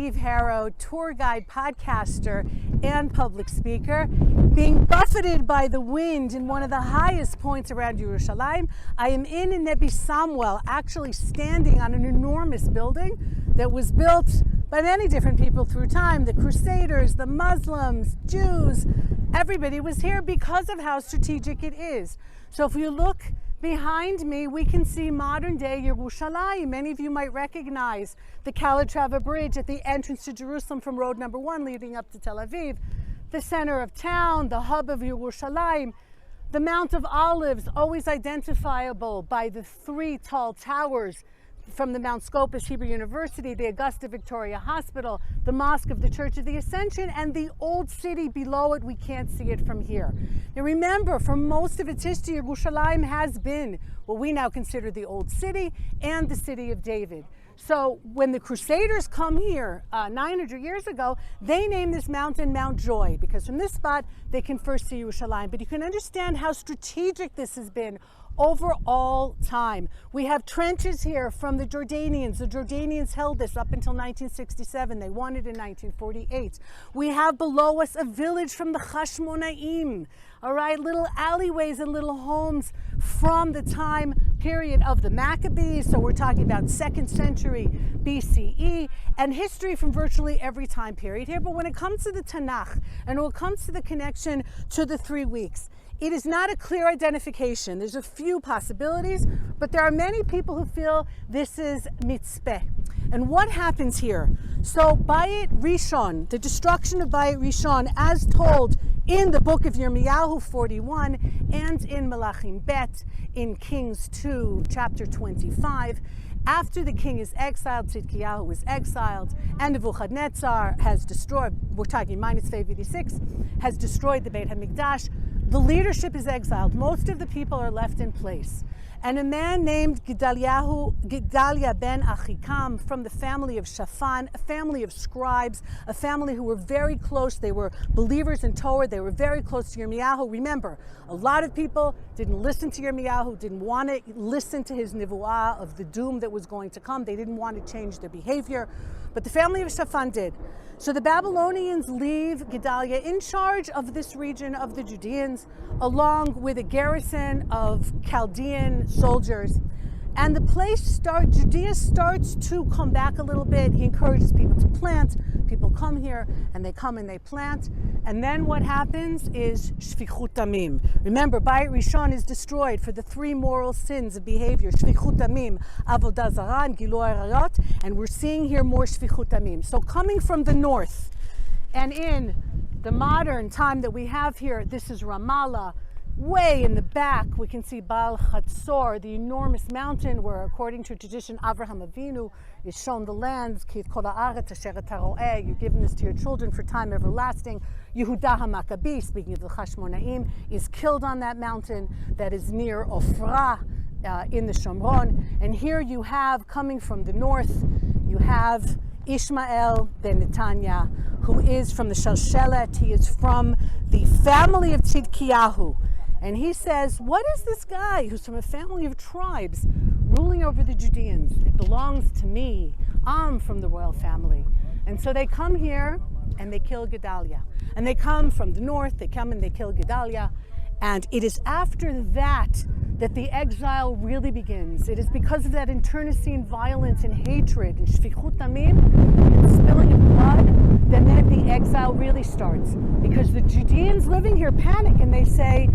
Genevieve Harow, tour guide, podcaster, and public speaker, being buffeted by the wind in one of the highest points around Yerushalayim. I am in Nebi Samuel, actually standing on an enormous building that was built by many different people through time. The Crusaders, the Muslims, Jews, everybody was here because of how strategic it is. So if you look behind me, we can see modern day Yerushalayim. Many of you might recognize the Calatrava Bridge at the entrance to Jerusalem from road number 1 leading up to Tel Aviv, the center of town, the hub of Yerushalayim, the Mount of Olives, always identifiable by the 3 tall towers from the Mount Scopus Hebrew University, the Augusta Victoria Hospital, the Mosque of the Church of the Ascension, and the old city below it. We can't see it from here. Now remember, for most of its history, Yerushalayim has been what we now consider the old city and the city of David. So when the Crusaders come here 900 years ago, they named this mountain Mount Joy, because from this spot they can first see Yerushalayim. But you can understand how strategic this has been over all time. We have trenches here from the Jordanians. The Jordanians held this up until 1967. They won it in 1948. We have below us a village from the Hashmonaim. All right, little alleyways and little homes from the time period of the Maccabees. So we're talking about 2nd century BCE, and history from virtually every time period here. But when it comes to the Tanakh, and when it comes to the connection to the 3 weeks, it is not a clear identification. There's a few possibilities, but there are many people who feel this is mitzpeh. And what happens here? So Bayit Rishon, the destruction of Bayit Rishon, as told in the book of Yirmiyahu 41 and in Melachim Bet, in Kings 2, chapter 25, after the king is exiled, Tzidkiyahu is exiled, and Nebuchadnezzar has destroyed, we're talking minus 586, has destroyed the Beit HaMikdash. The leadership is exiled. Most of the people are left in place. And a man named Gedalia ben Achikam from the family of Shaphan, a family of scribes, a family who were very close. They were believers in Torah. They were very close to Yirmiyahu. Remember, a lot of people didn't listen to Yirmiyahu, didn't want to listen to his nivuah of the doom that was going to come. They didn't want to change their behavior. But the family of Shaphan did. So the Babylonians leave Gedalia in charge of this region of the Judeans, along with a garrison of Chaldean soldiers. And the place Judea starts to come back a little bit. He encourages people to plant. People come here and they come and they plant. And then what happens is Shfichut Damim. Remember, Bayit Rishon is destroyed for the 3 moral sins of behavior. Shfichut Damim, Avodah Zarah, and Gilui Arayot. And we're seeing here more Shfichut Damim. So coming from the north, and in the modern time that we have here, this is Ramallah. Way in the back, we can see Baal Chatzor, the enormous mountain where, according to tradition, Avraham Avinu is shown the lands. You're giving this to your children for time everlasting. Yehudah HaMaccabi, speaking of the Hashmonaim, is killed on that mountain that is near Ofra in the Shomron. And here you have, coming from the north, you have Ishmael ben Netanya, who is from the Shalshelet. He is from the family of Tzidkiyahu. And he says, what is this guy who's from a family of tribes ruling over the Judeans? It belongs to me. I'm from the royal family. And so they come here and they kill Gedalia. And they come from the north, they come and they kill Gedalia. And it is after that that the exile really begins. It is because of that internecine violence and hatred and shfichut damim, and spilling of blood, that then the exile really starts. Because the Judeans living here panic and they say,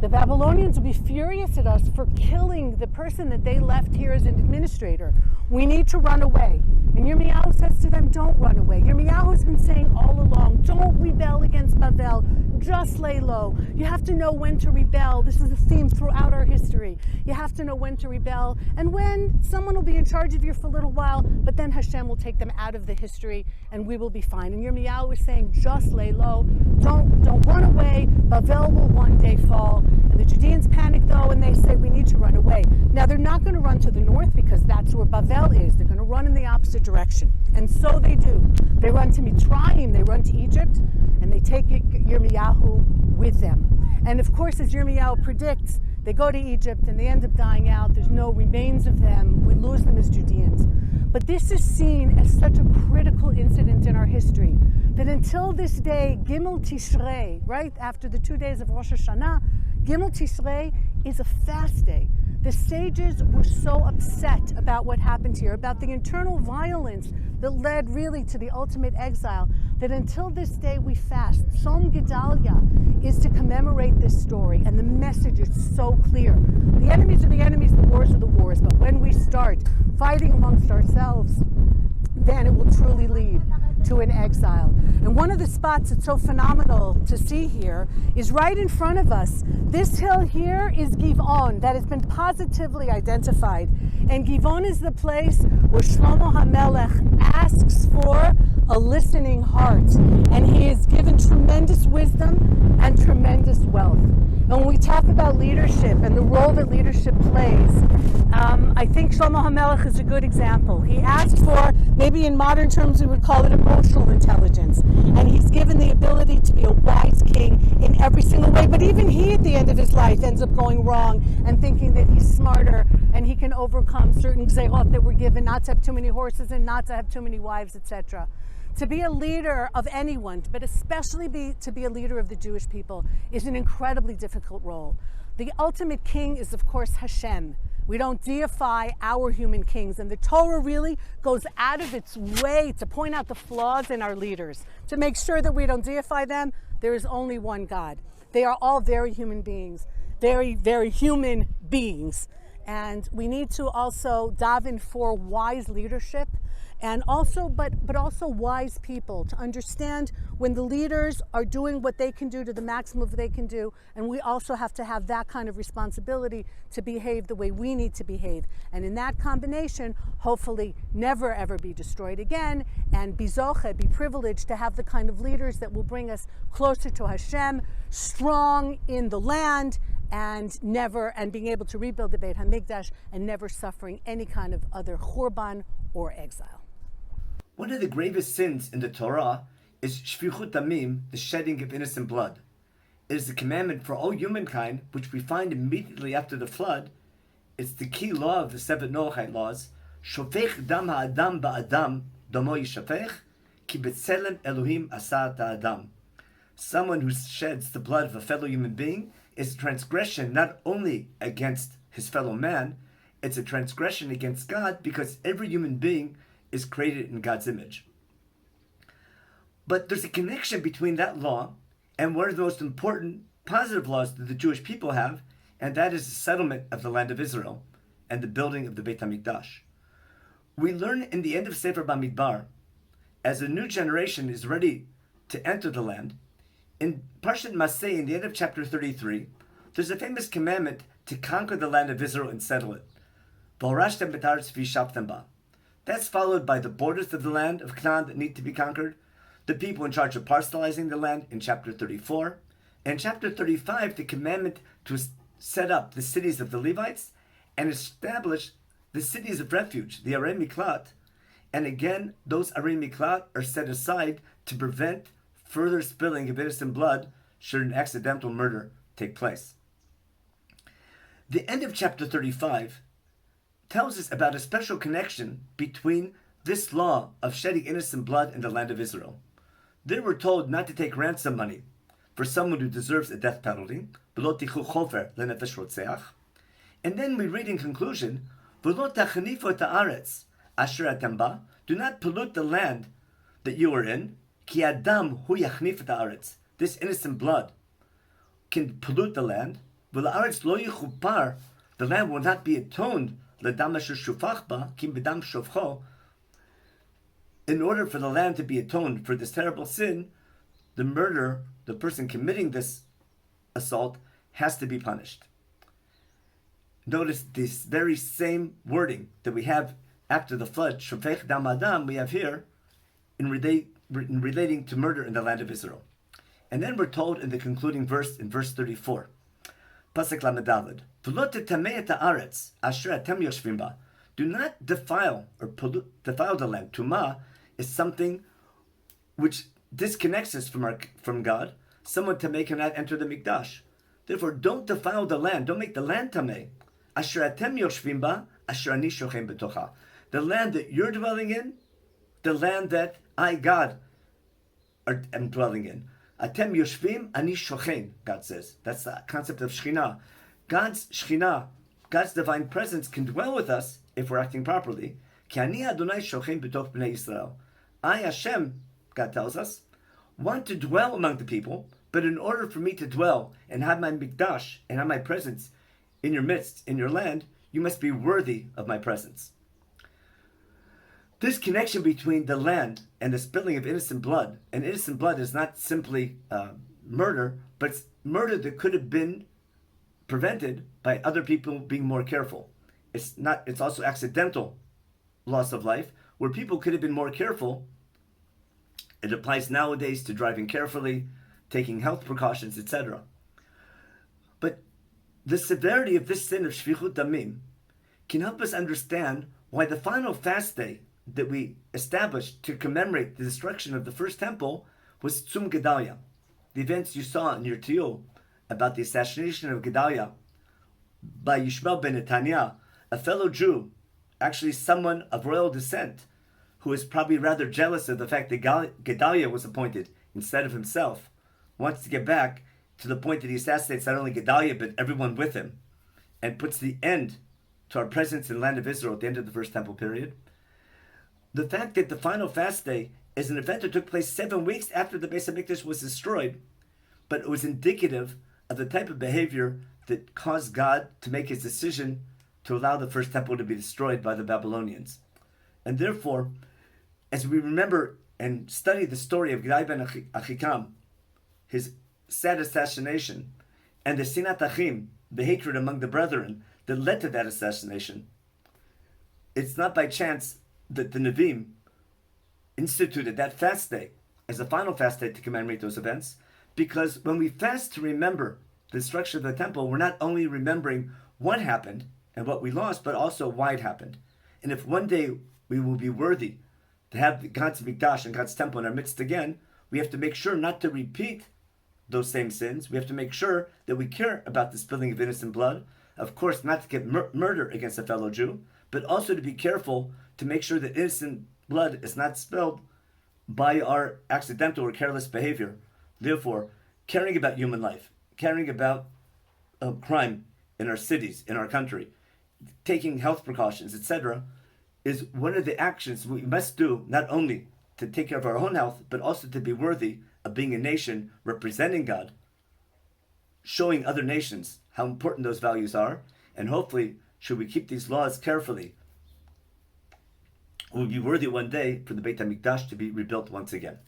the Babylonians will be furious at us for killing the person that they left here as an administrator. We need to run away. And Yirmiyahu says to them, don't run away. Yirmiyahu has been saying all along, don't rebel against Bavel, just lay low. You have to know when to rebel. This is a theme throughout our history. You have to know when to rebel and when someone will be in charge of you for a little while, but then Hashem will take them out of the history and we will be fine. And Yirmiyahu is saying, just lay low. Don't run away. Bavel will one day fall. And the Judeans panic though, and they say, we need to run away. Now they're not going to run to the north because that's where Bavel is. They're going to run in the opposite direction. And so they do. They run to Mitzrayim, they run to Egypt, and they take Yirmiyahu with them. And of course, as Yirmiyahu predicts, they go to Egypt and they end up dying out. There's no remains of them. We lose them as Judeans. But this is seen as such a critical incident in our history that until this day, Gimel Tishrei, right after the 2 days of Rosh Hashanah, Gimel Tishrei is a fast day. The sages were so upset about what happened here, about the internal violence that led really to the ultimate exile, that until this day we fast. Tzom Gedalia is to commemorate this story, and the message is so clear. The enemies are the enemies, the wars are the wars, but when we start fighting amongst ourselves, then it will truly lead to an exile. And one of the spots that's so phenomenal to see here is right in front of us. This hill here is Givon, that has been positively identified. And Givon is the place where Shlomo HaMelech asks for a listening heart. And he is given tremendous wisdom and tremendous wealth. And when we talk about leadership and the role that leadership plays, I think Shlomo HaMelech is a good example. He asked for, maybe in modern terms we would call it emotional intelligence, and he's given the ability to be a wise king in every single way. But even he at the end of his life ends up going wrong and thinking that he's smarter and he can overcome certain gzeirot that were given, not to have too many horses and not to have too many wives, etc. To be a leader of anyone, but especially to be a leader of the Jewish people, is an incredibly difficult role. The ultimate king is, of course, Hashem. We don't deify our human kings, and the Torah really goes out of its way to point out the flaws in our leaders, to make sure that we don't deify them. There is only one God. They are all very human beings, very, very human beings. And we need to also daven for wise leadership, and also, but also wise people, to understand when the leaders are doing what they can do to the maximum of what they can do, and we also have to have that kind of responsibility to behave the way we need to behave. And in that combination, hopefully never ever be destroyed again, and be zoche, be privileged to have the kind of leaders that will bring us closer to Hashem, strong in the land, and being able to rebuild the Beit HaMikdash and never suffering any kind of other churban or exile. One of the gravest sins in the Torah is shfichut damim, the shedding of innocent blood. It is a commandment for all humankind, which we find immediately after the flood. It's the key law of the 7 Noachite laws. Shofech dam ha'adam ba'adam, damo yishafech, ki b'tselem Elohim asat ha'adam. Someone who sheds the blood of a fellow human being is a transgression not only against his fellow man, it's a transgression against God, because every human being is created in God's image. But there's a connection between that law and one of the most important positive laws that the Jewish people have, and that is the settlement of the land of Israel and the building of the Beit HaMikdash. We learn in the end of Sefer Bamidbar, as a new generation is ready to enter the land, in Parshat Maseh, in the end of chapter 33, there's a famous commandment to conquer the land of Israel and settle it. V'orashtem b'ta'aretz v'yishavtem ba. That's followed by the borders of the land of Canaan that need to be conquered, the people in charge of parcelizing the land in chapter 34, and chapter 35, the commandment to set up the cities of the Levites and establish the cities of refuge, the Arei Miklat. And again, those Arei Miklat are set aside to prevent further spilling of innocent blood should an accidental murder take place. The end of chapter 35 tells us about a special connection between this law of shedding innocent blood in the land of Israel. They were told not to take ransom money for someone who deserves a death penalty. And then we read in conclusion, do not pollute the land that you are in. This innocent blood can pollute the land. The land will not be atoned. In order for the land to be atoned for this terrible sin, the person committing this assault, has to be punished. Notice this very same wording that we have after the flood, shofech dam adam, we have here in relating to murder in the land of Israel. And then we're told in the concluding verse, in verse 34, Pasuk Lamed do not defile or defile the land. Tumah is something which disconnects us from God. Someone tameh cannot enter the Mikdash. Therefore, don't defile the land. Don't make the land tameh. The land that you're dwelling in, the land that I, God, am dwelling in. Atem yoshvim, ani shochen, God says. That's the concept of Shekhinah. God's Shekhinah, God's divine presence can dwell with us if we're acting properly. Ki ani Adonai shochen b'toch b'nei Yisrael. I, Hashem, God tells us, want to dwell among the people, but in order for me to dwell and have my mikdash and have my presence in your midst, in your land, you must be worthy of my presence. This connection between the land and the spilling of innocent blood, and innocent blood is not simply murder, but it's murder that could have been prevented by other people being more careful. It's also accidental loss of life, where people could have been more careful. It applies nowadays to driving carefully, taking health precautions, etc. But the severity of this sin of Shvichut Damim can help us understand why the final fast day that we established to commemorate the destruction of the first temple was Tzum Gedalia. The events you saw in your Tiyul about the assassination of Gedalia by Yishmael ben Netanyah, a fellow Jew, actually someone of royal descent, who is probably rather jealous of the fact that Gedalia was appointed instead of himself, wants to get back to the point that he assassinates not only Gedalia but everyone with him, and puts the end to our presence in the land of Israel at the end of the first temple period. The fact that the final fast day is an event that took place 7 weeks after the Beis HaMikdash was destroyed, but it was indicative of the type of behavior that caused God to make his decision to allow the first temple to be destroyed by the Babylonians. And therefore, as we remember and study the story of Gedaliah ben Achikam, his sad assassination, and the Sinat Achim, the hatred among the brethren that led to that assassination, it's not by chance that the Nevi'im instituted that fast day as a final fast day to commemorate those events, because when we fast to remember the destruction of the temple, we're not only remembering what happened and what we lost, but also why it happened. And if one day we will be worthy to have God's Mikdash and God's temple in our midst again, we have to make sure not to repeat those same sins. We have to make sure that we care about the spilling of innocent blood. Of course, not to get murder against a fellow Jew, but also to be careful to make sure that innocent blood is not spilled by our accidental or careless behavior. Therefore, caring about human life, caring about crime in our cities, in our country, taking health precautions, etc., is one of the actions we must do, not only to take care of our own health, but also to be worthy of being a nation representing God, showing other nations how important those values are, and hopefully, should we keep these laws carefully, we'll be worthy one day for the Beit HaMikdash to be rebuilt once again.